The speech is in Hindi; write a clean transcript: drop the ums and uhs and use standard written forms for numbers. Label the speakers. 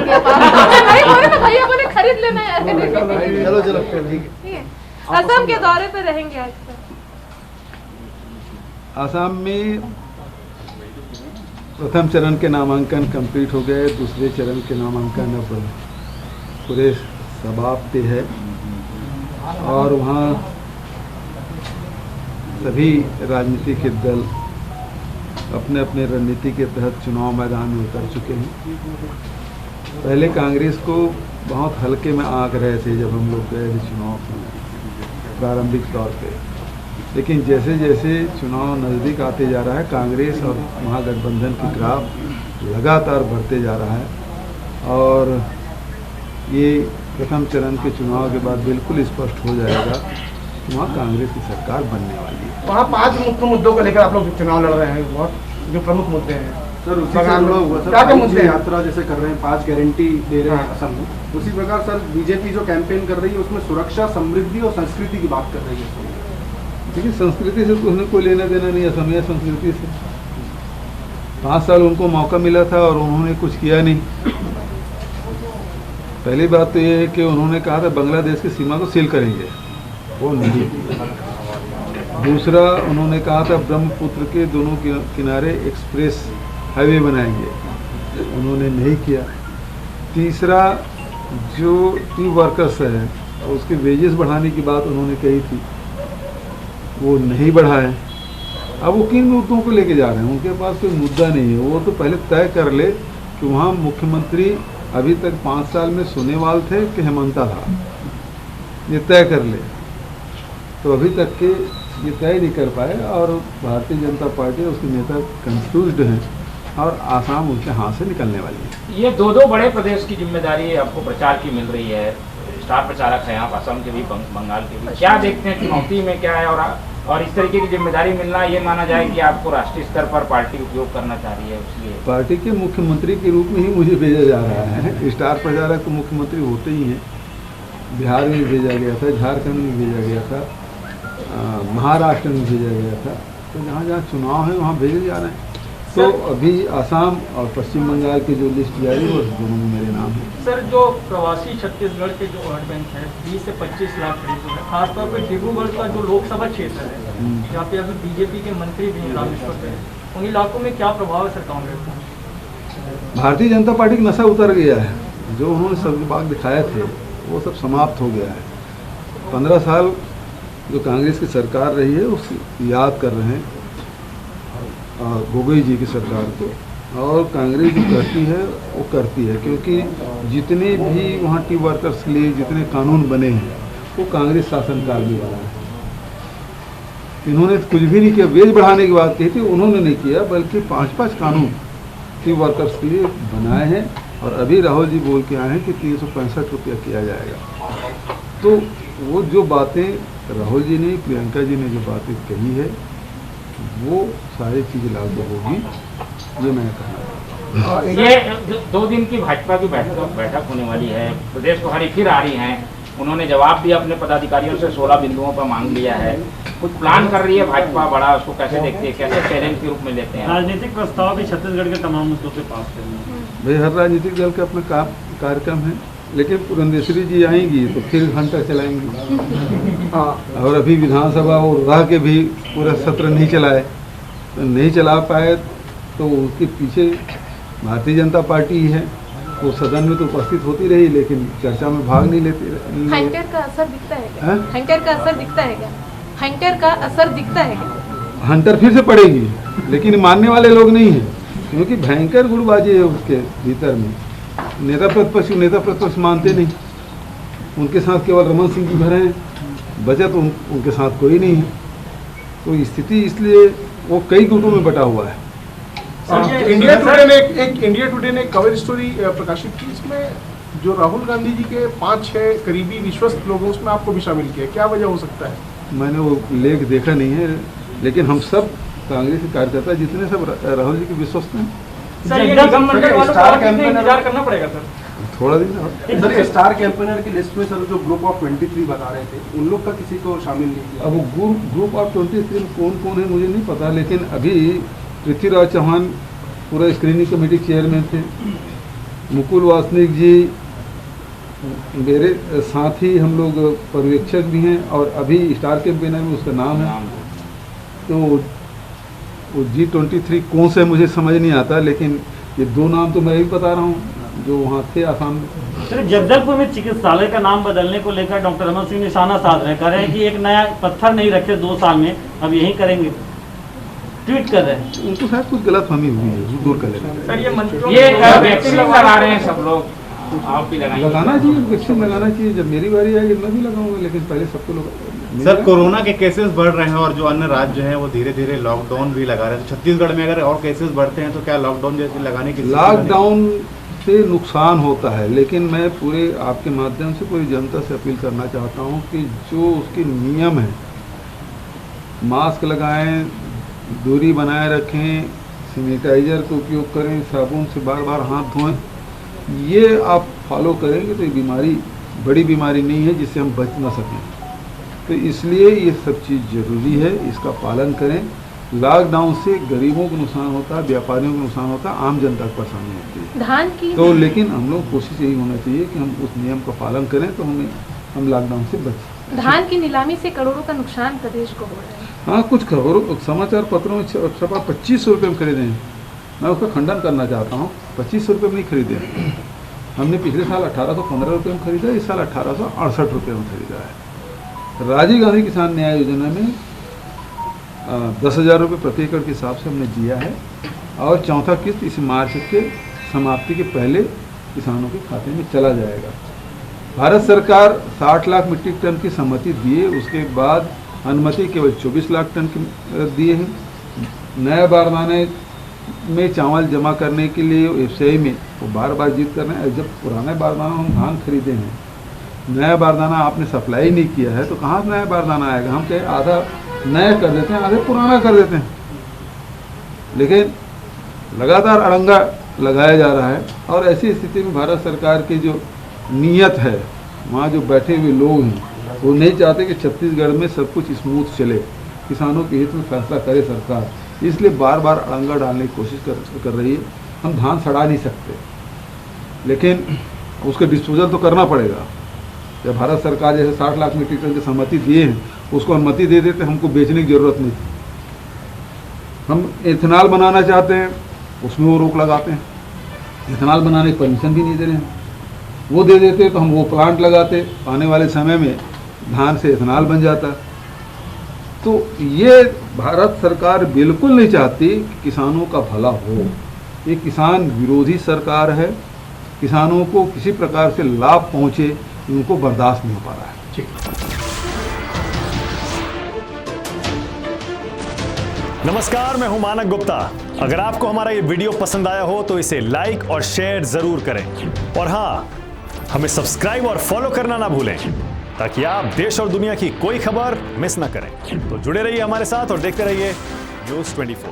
Speaker 1: है नहीं बोले तो भैया बोले खरीद लेना है।
Speaker 2: चलो चलो ठीक
Speaker 1: है। असम के दौरे पे रहेंगे आज तक।
Speaker 3: आसाम में प्रथम चरण के नामांकन कंप्लीट हो गए, दूसरे चरण के नामांकन अब पूरे समाप्ति है और वहाँ सभी राजनीतिक दल अपने अपने रणनीति के तहत चुनाव मैदान में उतर चुके हैं। पहले कांग्रेस को बहुत हल्के में आंक रहे थे जब हम लोग गए थे चुनाव में प्रारंभिक तौर पे, लेकिन जैसे जैसे चुनाव नज़दीक आते जा रहा है कांग्रेस और महागठबंधन की ग्राफ लगातार बढ़ते जा रहा है और ये प्रथम चरण के चुनाव के बाद बिल्कुल स्पष्ट हो जाएगा कि वहाँ कांग्रेस की सरकार बनने वाली है।
Speaker 2: वहाँ 5 मुख्य मुद्दों को लेकर आप लोग चुनाव लड़ रहे हैं, बहुत जो प्रमुख मुद्दे हैं
Speaker 4: सर, उसी से जुड़ा हुआ सर, क्या मुद्दे यात्रा जैसे कर रहे हैं, 5 गारंटी दे रहे हैं असम में, उसी प्रकार सर बीजेपी जो कैंपेन कर रही है उसमें सुरक्षा, समृद्धि और संस्कृति की बात कर रही है।
Speaker 3: देखिए संस्कृति से तो उन्हें कोई लेना देना नहीं, असमिया संस्कृति से 5 साल उनको मौका मिला था और उन्होंने कुछ किया नहीं। पहली बात तो ये है कि उन्होंने कहा था बांग्लादेश की सीमा को सील करेंगे, वो नहीं। दूसरा उन्होंने कहा था ब्रह्मपुत्र के दोनों किनारे एक्सप्रेस हाईवे बनाएंगे, उन्होंने नहीं किया। तीसरा जो टी वर्कर्स है उसके वेजेस बढ़ाने की बात उन्होंने कही थी, वो नहीं बढ़ा है। अब वो किन मुद्दों को लेके जा रहे हैं, उनके पास कोई मुद्दा नहीं है। वो तो पहले तय कर ले कि वहाँ मुख्यमंत्री अभी तक 5 साल में सोनेवाल थे कि हेमंता था, ये तय कर ले। तो अभी तक के ये तय नहीं कर पाए और भारतीय जनता पार्टी उसके नेता कंफ्यूज्ड हैं और आसाम उनके हाथ से निकलने वाली है।
Speaker 5: ये दो बड़े प्रदेश की जिम्मेदारी आपको प्रचार की मिल रही है, स्टार प्रचारक हैं आप, असम के भी बंगाल के भी, क्या देखते हैं चुनौती में क्या है और इस तरीके की जिम्मेदारी मिलना ये माना जाए कि आपको राष्ट्रीय स्तर पर पार्टी उपयोग करना चाह रही है, इसलिए
Speaker 3: पार्टी के मुख्यमंत्री के रूप में ही मुझे भेजा जा रहा है। स्टार प्रचारक तो मुख्यमंत्री होते ही हैं, बिहार में भेजा गया था, झारखंड में भेजा गया था, महाराष्ट्र में भेजा गया था, तो जहाँ जहाँ चुनाव है वहाँ भेजे जा रहे हैं। तो अभी आसाम और पश्चिम बंगाल की जो लिस्ट जारी है उस दोनों में मेरे नाम है।
Speaker 6: सर जो प्रवासी छत्तीसगढ़ के जो वोट बैंक है 20 से 25 लाख करीब है, खासतौर पर डिब्रूगढ़ का जो लोकसभा क्षेत्र है जहाँ पे अभी बीजेपी के मंत्री भी हैं रामेश्वर पे, उन इलाकों में क्या प्रभाव है सर कांग्रेस का?
Speaker 3: भारतीय जनता पार्टी का नशा उतर गया है, जो उन्होंने सब बाग दिखाए थे वो सब समाप्त हो गया है। 15 साल जो कांग्रेस की सरकार रही है उस याद कर रहे हैं गोगोई जी की सरकार को, और कांग्रेस जो करती है वो करती है, क्योंकि जितने भी वहाँ टी वर्कर्स के लिए जितने कानून बने हैं वो कांग्रेस शासनकाल में बना है। इन्होंने कुछ भी नहीं किया, वेज बढ़ाने की बात कही थी, उन्होंने नहीं किया, बल्कि 5-5 कानून टी वर्कर्स के लिए बनाए हैं और अभी राहुल जी बोल के आए हैं कि 365 रुपया किया जाएगा। तो वो जो बातें राहुल जी ने, प्रियंका जी ने जो बातें कही है वो सारी चीज़ें लागू होगी, ये मैं कहना।
Speaker 5: ये 2 दिन की भाजपा की बैठक होने वाली है, प्रदेश को हरी फिर आ रही हैं, उन्होंने जवाब भी अपने पदाधिकारियों से 16 बिंदुओं पर मांग लिया है, कुछ प्लान कर रही है भाजपा बड़ा, उसको कैसे देखते हैं, कैसे चैलेंज के रूप में लेते हैं?
Speaker 6: राजनीतिक प्रस्ताव भी छत्तीसगढ़ के तमाम मुद्दों पे पास करना
Speaker 3: भाई, हर राजनीतिक दल का अपना कार्यक्रम है, लेकिन पुरंदेश्वरी जी आएंगी तो फिर घंटा चलाएंगी। और अभी विधानसभा और रह के भी पूरा सत्र नहीं चलाए, तो नहीं चला पाए तो उसके पीछे भारतीय जनता पार्टी है, वो सदन में तो उपस्थित होती रही लेकिन चर्चा में भाग नहीं लेती।
Speaker 1: हंटर का असर दिखता है क्या? हंटर का असर दिखता है क्या? हंटर का असर दिखता है क्या?
Speaker 3: हंटर फिर से पड़ेगी, लेकिन मानने वाले लोग नहीं हैं, क्योंकि भयंकर गुटबाजी है उसके भीतर में। नेता प्रतिपक्ष मानते नहीं, उनके साथ केवल रमन सिंह जी भरे हैं, बचत उनके साथ कोई नहीं है। तो स्थिति इसलिए वो कई गुटों में बटा हुआ है।
Speaker 2: इंडिया टुडे ने कवर स्टोरी प्रकाशित की, इसमें जो राहुल गांधी जी के 5-6 करीबी विश्वस्त लोग हैं उसमें आपको भी शामिल किया, क्या वजह हो सकता है?
Speaker 3: मैंने वो लेख देखा नहीं है, लेकिन हम सब कांग्रेस के कार्यकर्ता जितने सब राहुल जी के विश्वस्त हैं।
Speaker 6: सर ये निगम मंडल वालों को इंतजार करना पड़ेगा सर
Speaker 3: थोड़ा दिन।
Speaker 4: सर स्टार कैंपेनर की लिस्ट में सर जो ग्रुप ऑफ 23 बता रहे थे उन लोग का किसी को शामिल नहीं किया?
Speaker 3: अब वो ग्रुप ऑफ 23 में कौन है मुझे नहीं पता, लेकिन अभी पृथ्वीराज चौहान पूरा स्क्रीनिंग कमेटी चेयरमैन थे, मुकुल वासनिक जी मेरे साथ ही हम लोग पर्यवेक्षक भी हैं और अभी स्टार कैंपेनर में उसका नाम है। तो वो G23 कौन से मुझे समझ नहीं आता, लेकिन ये दो नाम तो मैं भी बता रहा हूँ जो वहाँ थे आसाम में।
Speaker 7: सर, जगदलपुर में चिकित्सालय का नाम बदलने को लेकर डॉक्टर रमन सिंह निशाना साध रहे, कह रहे हैं कि एक नया पत्थर नहीं रखे 2 साल में, अब यही करेंगे, ट्वीट कर रहे हैं।
Speaker 3: उनको शायद कुछ गलतफहमी हुई है, वो दूर कर लेना।
Speaker 6: सर ये मंत्रियों
Speaker 5: ये वैक्सीन लगा रहे हैं सब लोग, आप भी लगाएंगे?
Speaker 3: लगाना चाहिए, वैक्सीन लगाना चाहिए। जब मेरी बारी आएगी मैं भी लगाऊंगा, लेकिन पहले सबको लोग।
Speaker 8: सर, कोरोना के केसेस बढ़ रहे हैं और जो अन्य राज्य हैं वो धीरे धीरे लॉकडाउन भी लगा रहे हैं, तो छत्तीसगढ़ में अगर और केसेस बढ़ते हैं तो क्या लॉकडाउन जैसे लगाने की?
Speaker 3: लॉकडाउन से नुकसान होता है, लेकिन मैं पूरे आपके माध्यम से पूरी जनता से अपील करना चाहता हूँ कि जो उसके नियम हैं, मास्क लगाएं, दूरी बनाए रखें, सैनिटाइजर का उपयोग करें, साबुन से बार बार हाथ धोएं, ये आप फॉलो करेंगे तो ये बीमारी बड़ी बीमारी नहीं है जिससे हम बच ना सकें। तो इसलिए ये सब चीज़ ज़रूरी है, इसका पालन करें। लॉकडाउन से गरीबों को नुकसान होता है, व्यापारियों को नुकसान होता है, आम जनता को परेशानी होती है।
Speaker 1: धान की
Speaker 3: तो लेकिन हम लोग कोशिश यही होना चाहिए कि हम उस नियम का पालन करें तो हम लॉकडाउन से बच।
Speaker 1: धान की नीलामी से करोड़ों का नुकसान प्रदेश को हो रहा है।
Speaker 3: हाँ, कुछ खबरों समाचार पत्रों में छपा 2500 रुपये में खरीदे हैं। मैं उसका खंडन करना चाहता हूँ। 2500 रुपये में नहीं खरीदे, हमने पिछले साल 1815 रुपये में खरीदा, इस साल 1868 रुपये में खरीदा है। राजीव गांधी किसान न्याय योजना में 10,000 रुपये प्रति एकड़ के हिसाब से हमने दिया है और चौथा किस्त इस मार्च के समाप्ति के पहले किसानों के खाते में चला जाएगा। भारत सरकार 60 लाख मीट्रिक टन की सहमति दिए, उसके बाद अनुमति केवल 24 लाख टन की दिए हैं। नया बारदाने में चावल जमा करने के लिए एफसीआई में वो बार बार जिद कर रहे हैं। जब पुराने बारदाना हम धान खरीदे हैं, नया बारदाना आपने सप्लाई नहीं किया है तो कहाँ से नया बारदाना आएगा? हम कहें आधा नया कर देते हैं, आधे पुराना कर देते हैं, लेकिन लगातार अड़ंगा लगाया जा रहा है। और ऐसी स्थिति में भारत सरकार की जो नीयत है, वहाँ जो बैठे हुए लोग हैं वो नहीं चाहते कि छत्तीसगढ़ में सब कुछ स्मूथ चले, किसानों के हित में फैसला करे सरकार, इसलिए बार बार अड़ंगा डालने की कोशिश कर रही है। हम धान सड़ा नहीं सकते, लेकिन उसका डिस्पोजल तो करना पड़ेगा। जब भारत सरकार जैसे 60 लाख मीट्रिक टन की सहमति दिए हैं, उसको अनुमति दे देते, हमको बेचने की ज़रूरत नहीं। हम इथेनॉल बनाना चाहते हैं, उसमें वो रोक लगाते हैं, इथेनॉल बनाने की परमिशन भी नहीं दे रहे हैं। वो दे देते तो हम वो प्लांट लगाते, आने वाले समय में धान से इथेनॉल बन जाता। तो ये भारत सरकार बिल्कुल नहीं चाहती कि किसानों का भला हो। ये किसान विरोधी सरकार है, किसानों को किसी प्रकार से लाभ पहुँचे उनको बर्दाश्त नहीं हो पा रहा है।
Speaker 9: नमस्कार, मैं हूं मानक गुप्ता। अगर आपको हमारा ये वीडियो पसंद आया हो तो इसे लाइक और शेयर जरूर करें, और हाँ, हमें सब्सक्राइब और फॉलो करना ना भूलें ताकि आप देश और दुनिया की कोई खबर मिस ना करें। तो जुड़े रहिए हमारे साथ और देखते रहिए न्यूज़ 24।